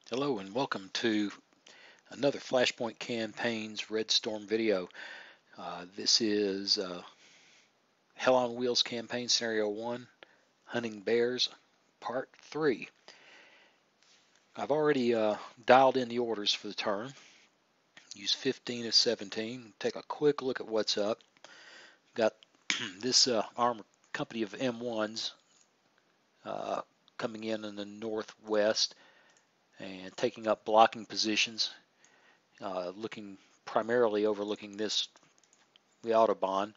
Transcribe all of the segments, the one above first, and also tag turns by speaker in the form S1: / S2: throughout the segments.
S1: Hello and welcome to another Flashpoint Campaigns Red Storm video. This is Hell on Wheels Campaign Scenario 1, Hunting Bears, Part 3. I've already dialed in the orders for the turn. Use 15 of 17. Take a quick look at what's up. Got this armor company of M1s coming in the northwest and taking up blocking positions. Looking primarily overlooking the Autobahn,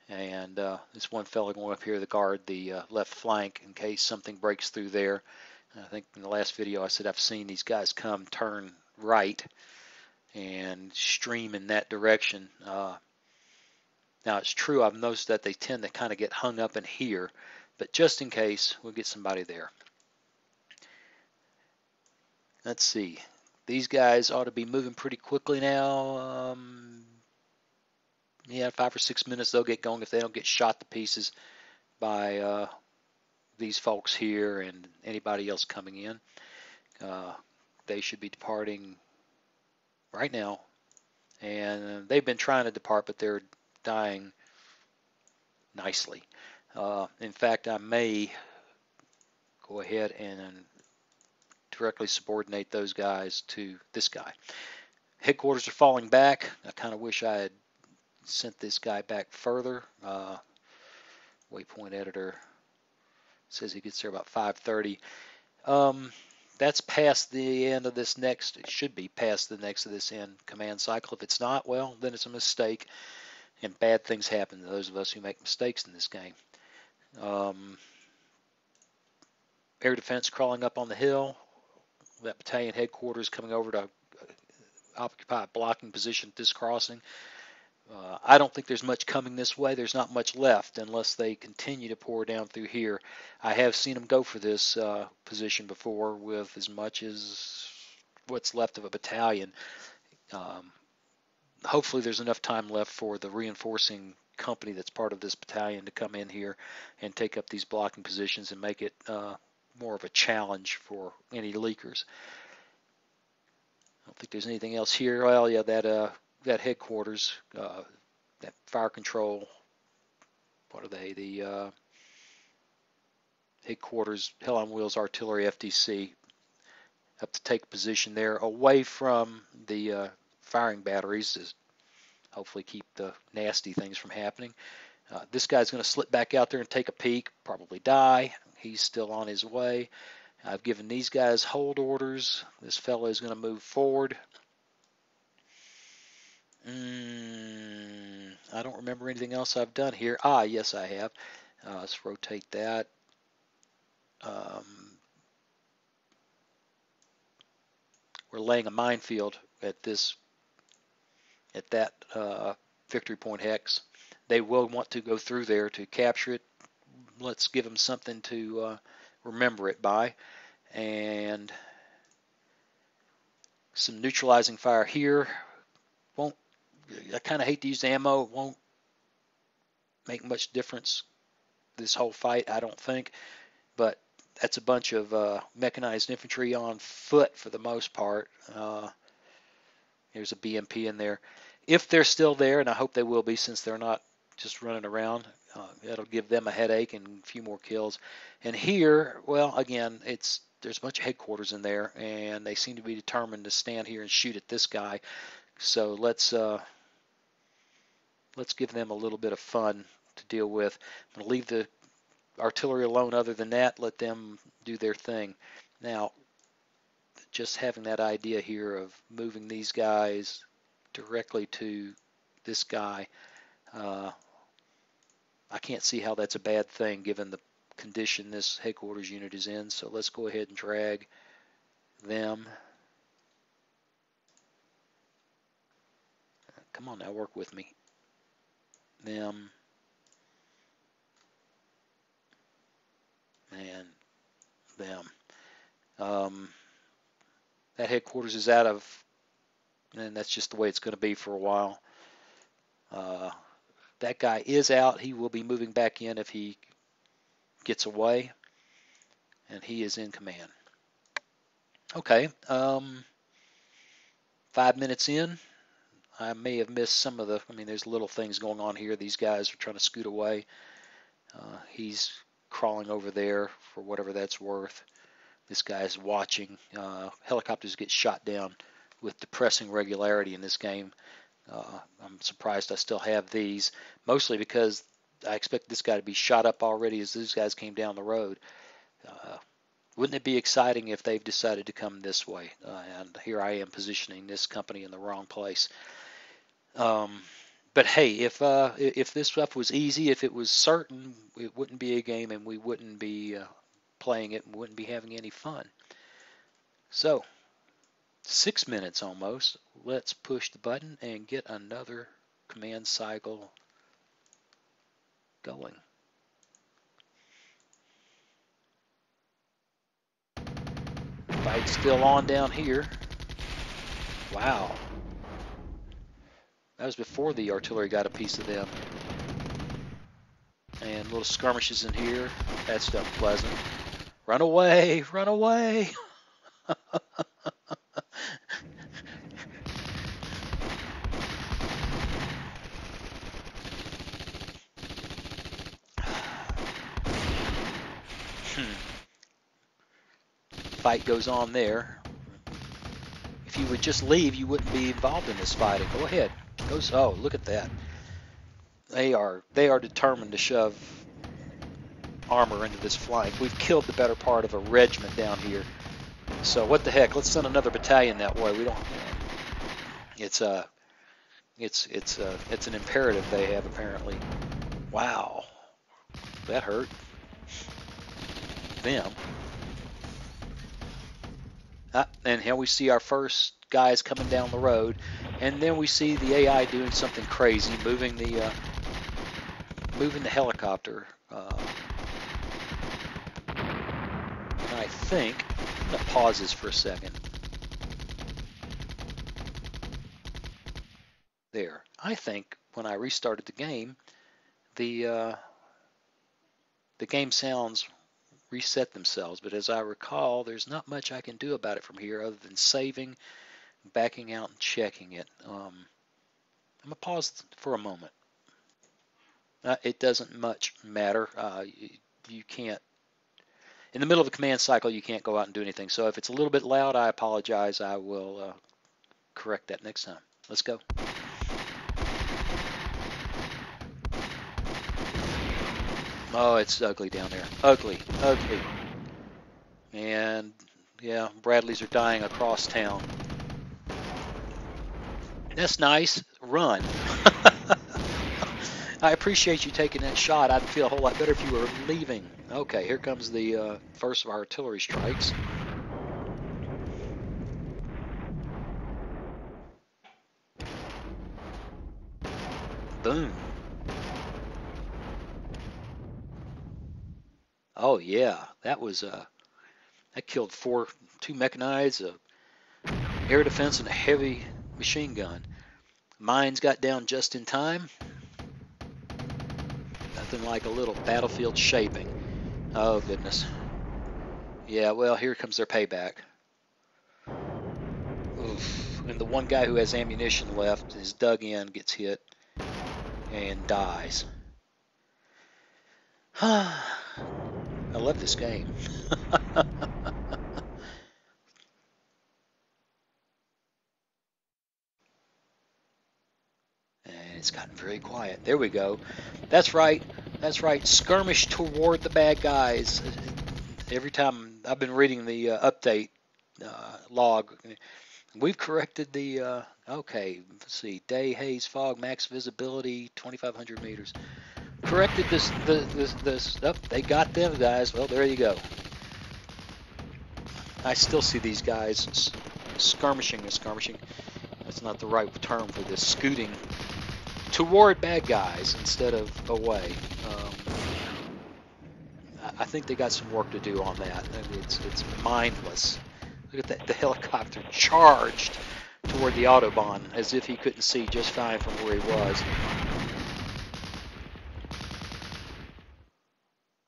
S1: and this one fellow going up here to guard the left flank in case something breaks through there. I think in the last video I said I've seen these guys come turn right and stream in that direction. Now it's true I've noticed that they tend to kind of get hung up in here, but just in case we'll get somebody there. Let's see. These guys ought to be moving pretty quickly now. Yeah, 5 or 6 minutes they'll get going if they don't get shot to pieces by these folks here and anybody else coming in. They should be departing right now, and they've been trying to depart, but they're dying nicely. In fact, I may go ahead and directly subordinate those guys to this guy. Headquarters are falling back. I kind of wish I had sent this guy back further. Waypoint editor says he gets there about 5:30. That's past the end of this next. It should be past the next of this end command cycle. If it's not, well, then it's a mistake, and bad things happen to those of us who make mistakes in this game. Air defense crawling up on the hill. That battalion headquarters coming over to occupy a blocking position at this crossing. I don't think there's much coming this way. There's not much left unless they continue to pour down through here. I have seen them go for this position before with as much as what's left of a battalion. Hopefully there's enough time left for the reinforcing company that's part of this battalion to come in here and take up these blocking positions and make it more of a challenge for any leakers. I don't think there's anything else here. Well, yeah, that headquarters, that fire control, what are they? The headquarters, Hell on Wheels Artillery FTC, up to take position there away from the firing batteries to hopefully keep the nasty things from happening. This guy's going to slip back out there and take a peek, probably die. He's still on his way. I've given these guys hold orders. This fellow is going to move forward. I don't remember anything else I've done here. Yes, I have. Let's rotate that. We're laying a minefield at that victory point hex. They will want to go through there to capture it. Let's give them something to remember it by. And some neutralizing fire here. I kind of hate to use the ammo. It won't make much difference this whole fight, I don't think. But that's a bunch of mechanized infantry on foot for the most part. There's a BMP in there. If they're still there, and I hope they will be since they're not just running around, that'll give them a headache and a few more kills. And here, well, again, there's a bunch of headquarters in there, and they seem to be determined to stand here and shoot at this guy. So let's give them a little bit of fun to deal with. I'm going to leave the artillery alone. Other than that, let them do their thing. Now, just having that idea here of moving these guys directly to this guy, I can't see how that's a bad thing given the condition this headquarters unit is in. So let's go ahead and drag them. Come on now, work with me. Them and them. That headquarters is out of, and that's just the way it's going to be for a while. That guy is out. He will be moving back in if he gets away, and he is in command. Okay, 5 minutes in, I may have missed some of the, I mean, there's little things going on here. These guys are trying to scoot away. He's crawling over there for whatever that's worth. This guy's watching. Helicopters get shot down with depressing regularity in this game. I'm surprised I still have these, mostly because I expect this guy to be shot up already as these guys came down the road. Wouldn't it be exciting if they've decided to come this way? And here I am positioning this company in the wrong place. But hey, if this stuff was easy, if it was certain, it wouldn't be a game, and we wouldn't be playing it, and wouldn't be having any fun. So, 6 minutes almost. Let's push the button and get another command cycle going. Fight's still on down here. Wow. That was before the artillery got a piece of them. And little skirmishes in here. That's unpleasant. Run away! Run away! Fight goes on there. If you would just leave, you wouldn't be involved in this fighting. Go ahead. Oh, look at that. They are determined to shove armor into this flank. We've killed the better part of a regiment down here. So what the heck? Let's send another battalion that way. We don't. It's an imperative they have apparently. Wow, that hurt them. And here we see our first guys coming down the road, and then we see the AI doing something crazy, moving the helicopter. And I think I'm gonna pause this for a second. There. I think when I restarted the game, the game sounds reset themselves, but as I recall, there's not much I can do about it from here other than saving, backing out, and checking it. I'm gonna pause for a moment. It doesn't much matter. You can't, in the middle of a command cycle, you can't go out and do anything. So if it's a little bit loud, I apologize. I will correct that next time. Let's go. Oh, it's ugly down there. Ugly, ugly. And yeah, Bradleys are dying across town. That's nice. Run. I appreciate you taking that shot. I'd feel a whole lot better if you were leaving. Okay, here comes the first of our artillery strikes. Boom. Oh yeah, that was that killed two mechanized, air defense, and a heavy machine gun. Mines got down just in time. Nothing like a little battlefield shaping. Oh goodness. Yeah, well, here comes their payback. Oof. And the one guy who has ammunition left is dug in, gets hit, and dies. I love this game. And it's gotten very quiet. There we go. That's right. That's right. Skirmish toward the bad guys. Every time I've been reading the update log, we've corrected the, okay, let's see, day, haze, fog, max visibility, 2,500 meters. Corrected this, oh, they got them guys. Well, there you go. I still see these guys skirmishing. That's not the right term for this. Scooting toward bad guys instead of away. I think they got some work to do on that. It's mindless. Look at that, the helicopter charged toward the Autobahn as if he couldn't see just fine from where he was.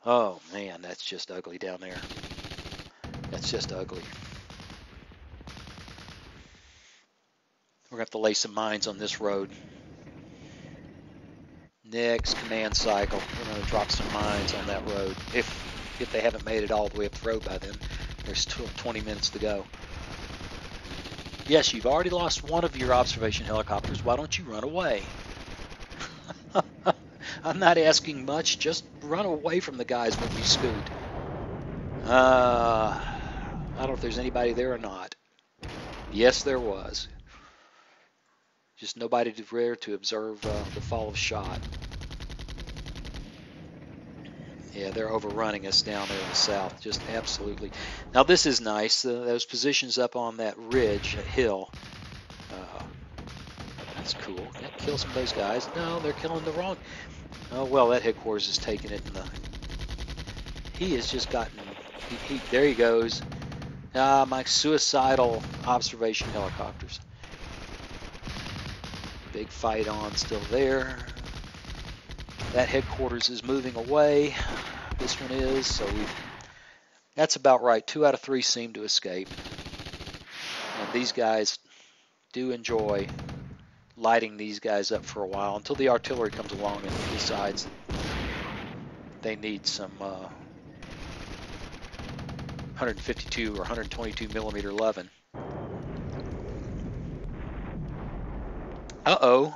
S1: Oh man, that's just ugly down there. That's just ugly. to have to lay some mines on this road. Next command cycle, we're going to drop some mines on that road. If they haven't made it all the way up the road by then. There's 20 minutes to go. Yes, you've already lost one of your observation helicopters. Why don't you run away? I'm not asking much. Just run away from the guys when we scoot. I don't know if there's anybody there or not. Yes, there was. Just nobody there to observe the fall of shot. Yeah, they're overrunning us down there in the south. Just absolutely. Now this is nice. Those positions up on that ridge, that hill. That's cool. Can I kill some of those guys? No, they're killing the wrong. Oh well, that headquarters is taking it. He has just gotten. There he goes. My suicidal observation helicopters. Big fight on still there. That headquarters is moving away. This one is, so that's about right. 2 out of 3 seem to escape. And these guys do enjoy lighting these guys up for a while until the artillery comes along and decides they need some 152 or 122 millimeter Levin. Uh-oh.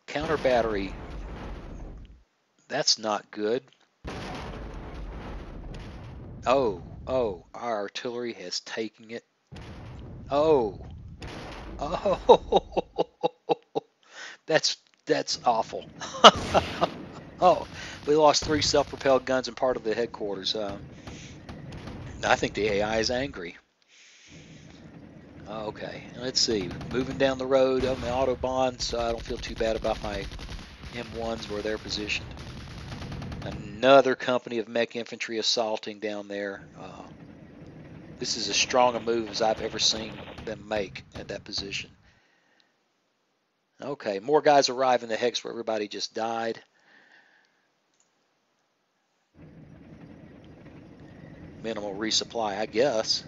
S1: Counter battery. That's not good. Oh, our artillery has taken it. Oh. That's awful. Oh, we lost 3 self-propelled guns and part of the headquarters. I think the AI is angry. Okay, let's see. Moving down the road on the Autobahn, so I don't feel too bad about my M1s where they're positioned. Another company of mech infantry assaulting down there. This is as strong a move as I've ever seen them make at that position. Okay, more guys arrive in the hex where everybody just died. Minimal resupply, I guess.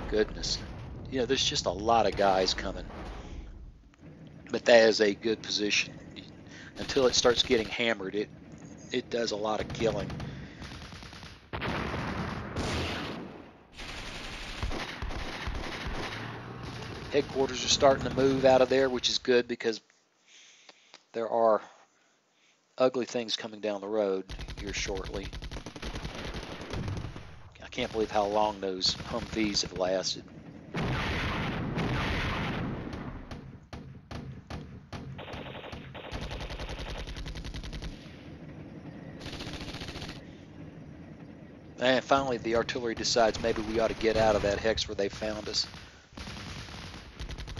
S1: Goodness. You know, there's just a lot of guys coming. But that is a good position. Until it starts getting hammered, it does a lot of killing. Headquarters are starting to move out of there, which is good because there are ugly things coming down the road here shortly. I can't believe how long those Humvees have lasted. And finally the artillery decides maybe we ought to get out of that hex where they found us.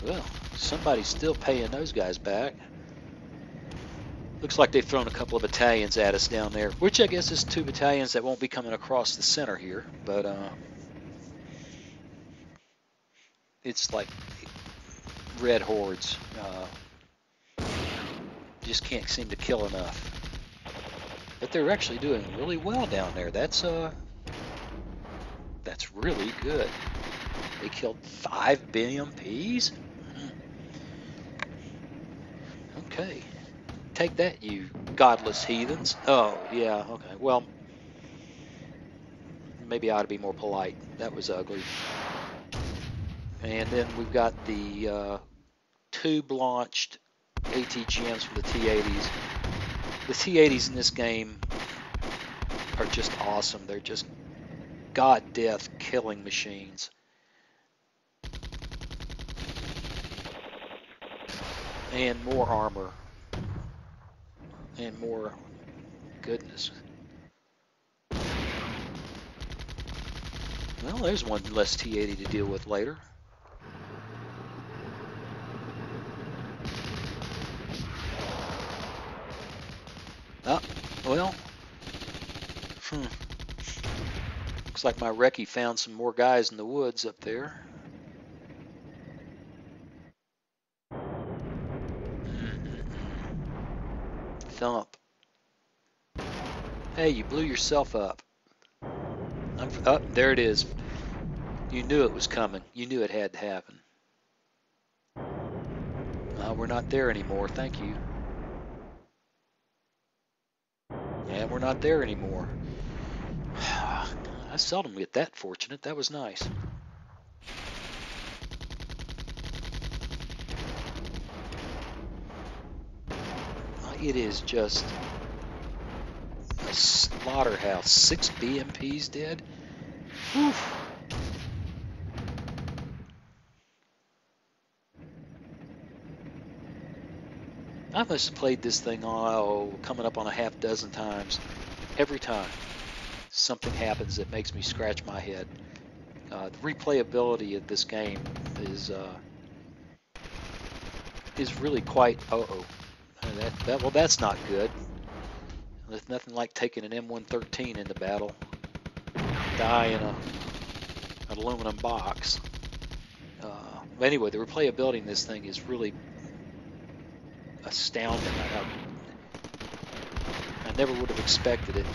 S1: Well, somebody's still paying those guys back. Looks like they've thrown a couple of battalions at us down there, which I guess is 2 battalions that won't be coming across the center here, but it's like red hordes. Just can't seem to kill enough. But they're actually doing really well down there. That's really good. They killed 5 BMPs? Okay. Take that, you godless heathens. Oh, yeah, okay. Well, maybe I ought to be more polite. That was ugly. And then we've got the tube-launched ATGMs from the T-80s. The T-80s in this game are just awesome. They're just god-death killing machines. And more armor. And more goodness. Well, there's one less T-80 to deal with later. Ah, well. Looks like my recce found some more guys in the woods up there. Thump. Hey, you blew yourself up. Oh, there it is. You knew it was coming. You knew it had to happen. We're not there anymore. Thank you. And we're not there anymore. I seldom get that fortunate. That was nice. It is just a slaughterhouse. 6 BMPs dead. Whew. I must have played this thing coming up on a half dozen times. Every time something happens that makes me scratch my head. The replayability of this game is really quite well, that's not good. There's nothing like taking an M113 into battle. Die in an aluminum box. Anyway, the replayability in this thing is really astounding. I never would have expected it.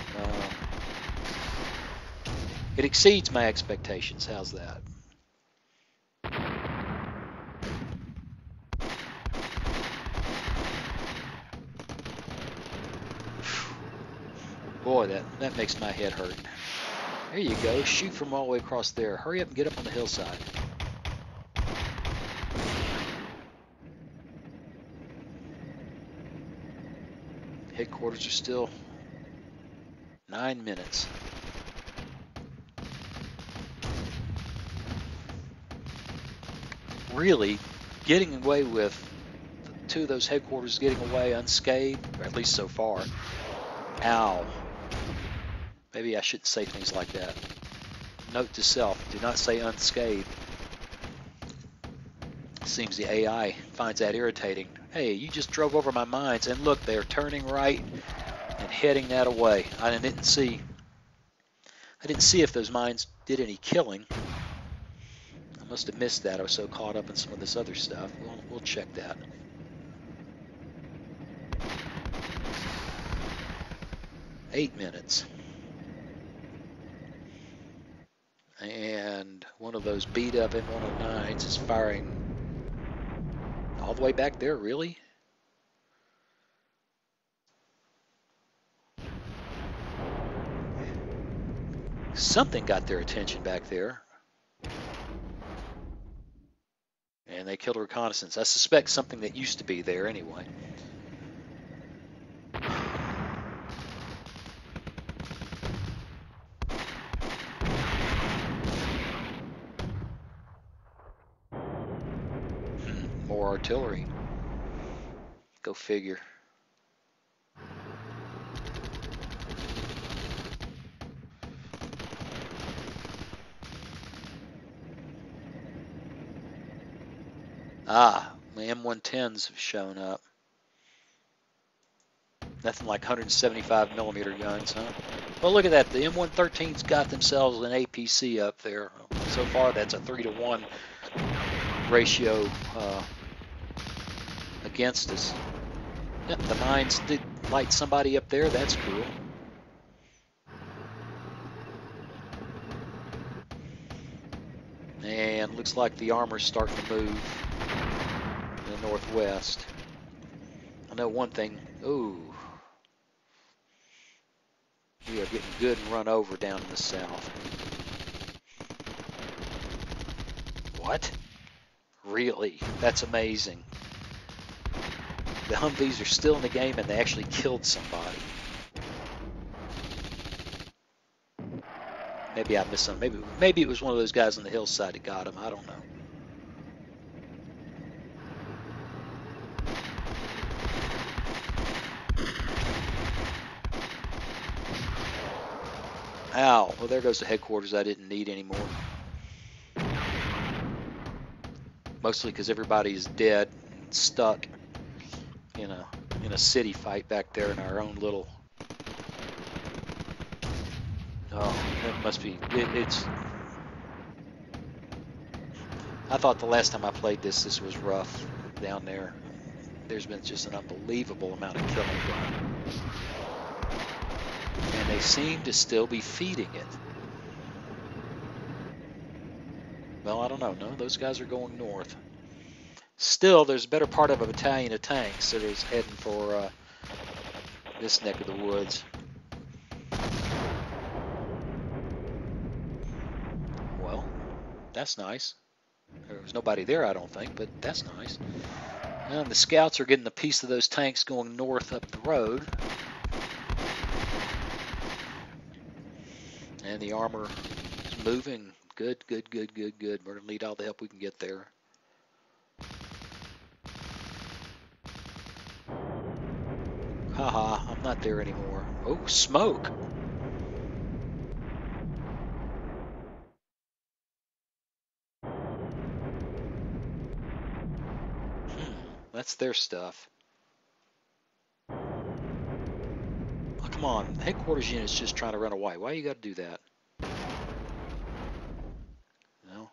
S1: It exceeds my expectations. How's that? Boy, that makes my head hurt. There you go. Shoot from all the way across there. Hurry up and get up on the hillside. Headquarters are still 9 minutes. Really, getting away with 2 of those headquarters getting away unscathed, or at least so far. Ow. Maybe I shouldn't say things like that. Note to self, do not say unscathed. Seems the AI finds that irritating. Hey, you just drove over my mines, and look, they're turning right and heading that away. I didn't see if those mines did any killing. I must have missed that. I was so caught up in some of this other stuff. We'll check that. Eight minutes. And one of those beat up M109s is firing all the way back there, really? Something got their attention back there. And they killed a reconnaissance. I suspect something that used to be there anyway. More artillery. Go figure. Ah, the M110s have shown up. Nothing like 175 millimeter guns, huh? Well, look at that. The M113's got themselves an APC up there. So far, that's a 3-to-1 ratio against us. Yep, the mines did light somebody up there. That's cool. And looks like the armor's starting to move in the northwest. I know one thing. Ooh. We are getting good and run over down in the south. What? Really? That's amazing. The Humvees are still in the game and they actually killed somebody. Maybe I missed something. Maybe it was one of those guys on the hillside that got him. I don't know. Ow. Well, there goes the headquarters I didn't need anymore. Mostly because everybody is dead and stuck in a city fight back there in our own little... Oh, that must be... It's... I thought the last time I played this was rough down there. There's been just an unbelievable amount of killing done. And they seem to still be feeding it. Well, I don't know. No, those guys are going north. Still, there's a better part of a battalion of tanks that is heading for this neck of the woods. Well, that's nice. There was nobody there, I don't think, but that's nice. And the scouts are getting a piece of those tanks going north up the road. And the armor is moving. Good, good, good, good, good. We're going to need all the help we can get there. Haha, I'm not there anymore. Oh, smoke. That's their stuff. Oh, come on, headquarters unit's just trying to run away. Why you got to do that? No.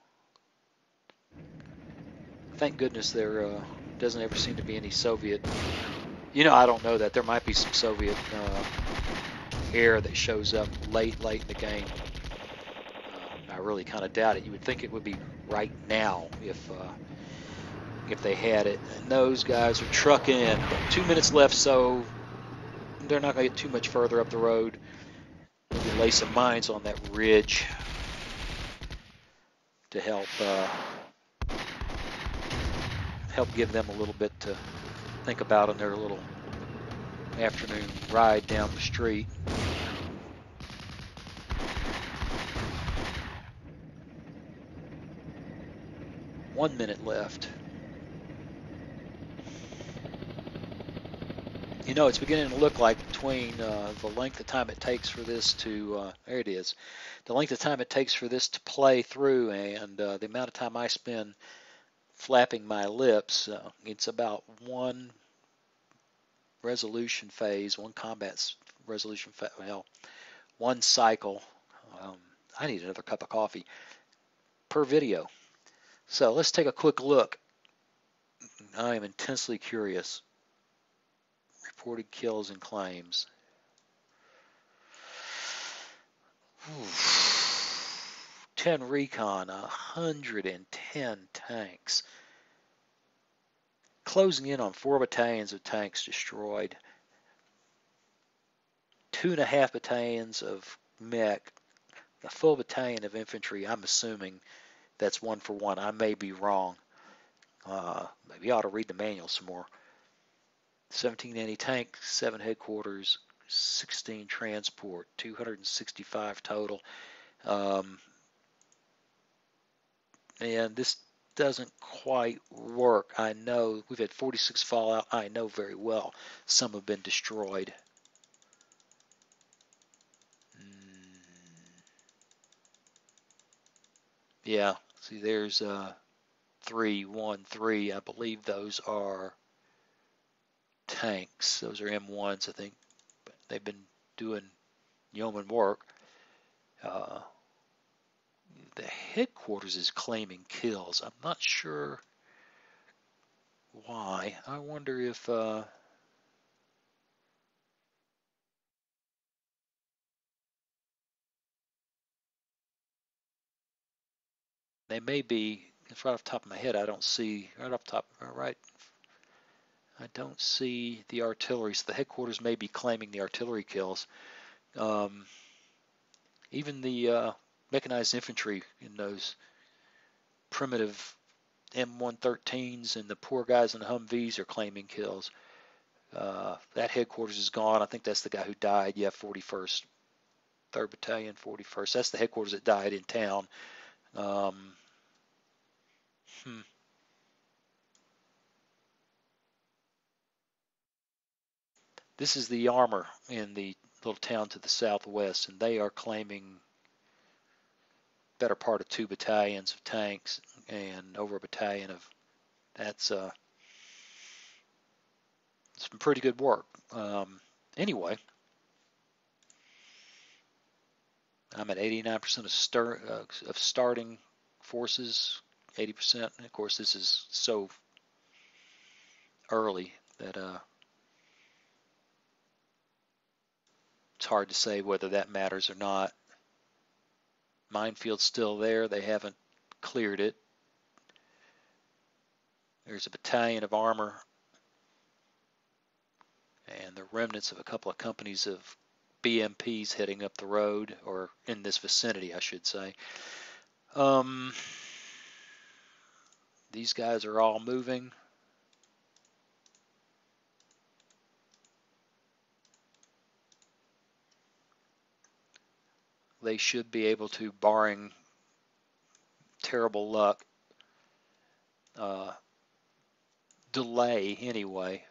S1: Thank goodness there doesn't ever seem to be any Soviet. You know, I don't know that. There might be some Soviet air that shows up late in the game. I really kind of doubt it. You would think it would be right now if they had it. And those guys are trucking in. 2 minutes left, so they're not going to get too much further up the road. Maybe lay some mines on that ridge to help give them a little bit to think about on their little afternoon ride down the street. One minute left. You know, it's beginning to look like between the length of time it takes for this to, there it is, the length of time it takes for this to play through and the amount of time I spend flapping my lips, it's about one resolution phase, one combat resolution phase, well, one cycle. I need another cup of coffee per video. So let's take a quick look. I am intensely curious. Reported kills and claims. 10 recon, 110 tanks. Closing in on 4 battalions of tanks destroyed. 2.5 battalions of mech. A full battalion of infantry. I'm assuming that's 1 for 1. I may be wrong. Maybe I ought to read the manual some more. 17 anti-tank, 7 headquarters, 16 transport, 265 total. And this doesn't quite work. I know we've had 46 fallout. I know very well some have been destroyed. Yeah, see there's 3, 1, 3. I believe those are tanks. Those are M1s, I think. They've been doing yeoman work. The headquarters is claiming kills. I'm not sure why. I wonder if they may be. It's right off the top of my head. I don't see right off the top. Right. I don't see the artillery. So the headquarters may be claiming the artillery kills. Even the mechanized infantry in those primitive M113s and the poor guys in the Humvees are claiming kills. That headquarters is gone. I think that's the guy who died. Yeah, 41st. 3rd Battalion, 41st. That's the headquarters that died in town. This is the armor in the little town to the southwest, and they are claiming better part of 2 battalions of tanks and over a battalion of. That's some pretty good work. Anyway, I'm at 89% of starting forces, 80%. And of course, this is so early that it's hard to say whether that matters or not. Minefield's still there. They haven't cleared it. There's a battalion of armor and the remnants of a couple of companies of BMPs heading up the road, or in this vicinity, I should say. These guys are all moving. They should be able to, barring terrible luck, delay anyway.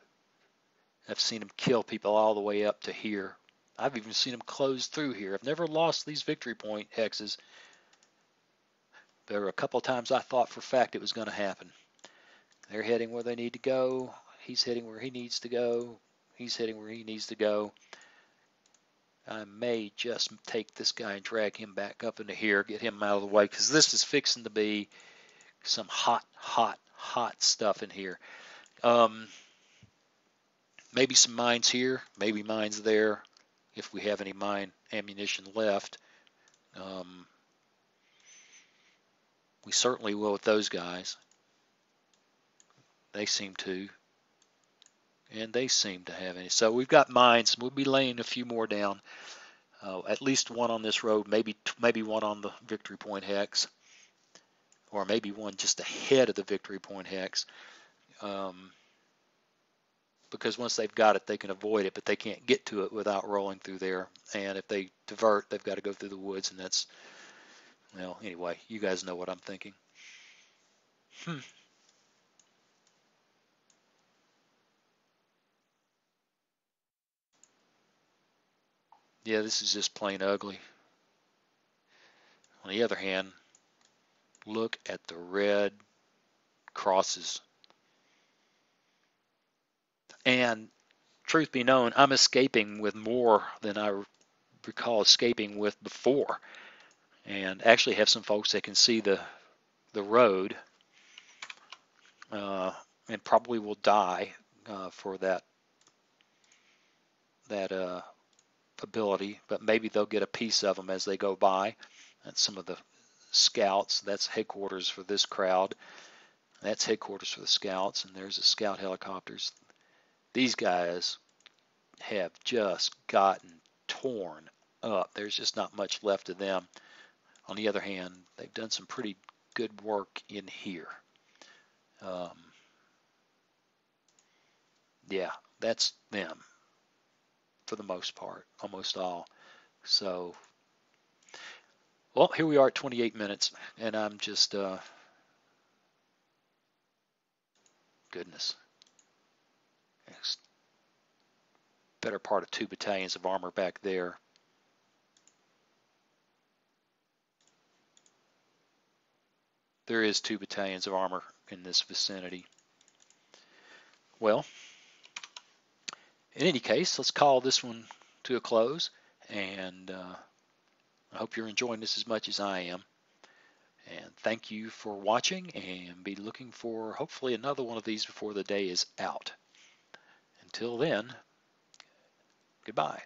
S1: I've seen them kill people all the way up to here. I've even seen them close through here. I've never lost these victory point hexes. There were a couple of times I thought for a fact it was going to happen. They're heading where they need to go. He's heading where he needs to go. He's heading where he needs to go. I may just take this guy and drag him back up into here, get him out of the way, because this is fixing to be some hot, hot, hot stuff in here. Maybe some mines here, maybe mines there, if we have any mine ammunition left. We certainly will with those guys. They seem to. And they seem to have any. So we've got mines. We'll be laying a few more down. At least one on this road, maybe one on the victory point hex, or maybe one just ahead of the victory point hex. Because once they've got it, they can avoid it, but they can't get to it without rolling through there. And if they divert, they've got to go through the woods, and that's, well, anyway, you guys know what I'm thinking. Yeah, this is just plain ugly. On the other hand, look at the red crosses. And truth be known, I'm escaping with more than I recall escaping with before. And actually have some folks that can see the road, and probably will die for that ability, but maybe they'll get a piece of them as they go by. That's some of the scouts. That's headquarters for this crowd. That's headquarters for the scouts, and there's the scout helicopters. These guys have just gotten torn up. There's just not much left of them. On the other hand, they've done some pretty good work in here. Yeah, that's them for the most part, almost all. So, well, here we are at 28 minutes, and I'm just, goodness, better part of 2 battalions of armor back there. There is 2 battalions of armor in this vicinity. Well, in any case, let's call this one to a close, and I hope you're enjoying this as much as I am. And thank you for watching, and be looking for hopefully another one of these before the day is out. Until then, goodbye.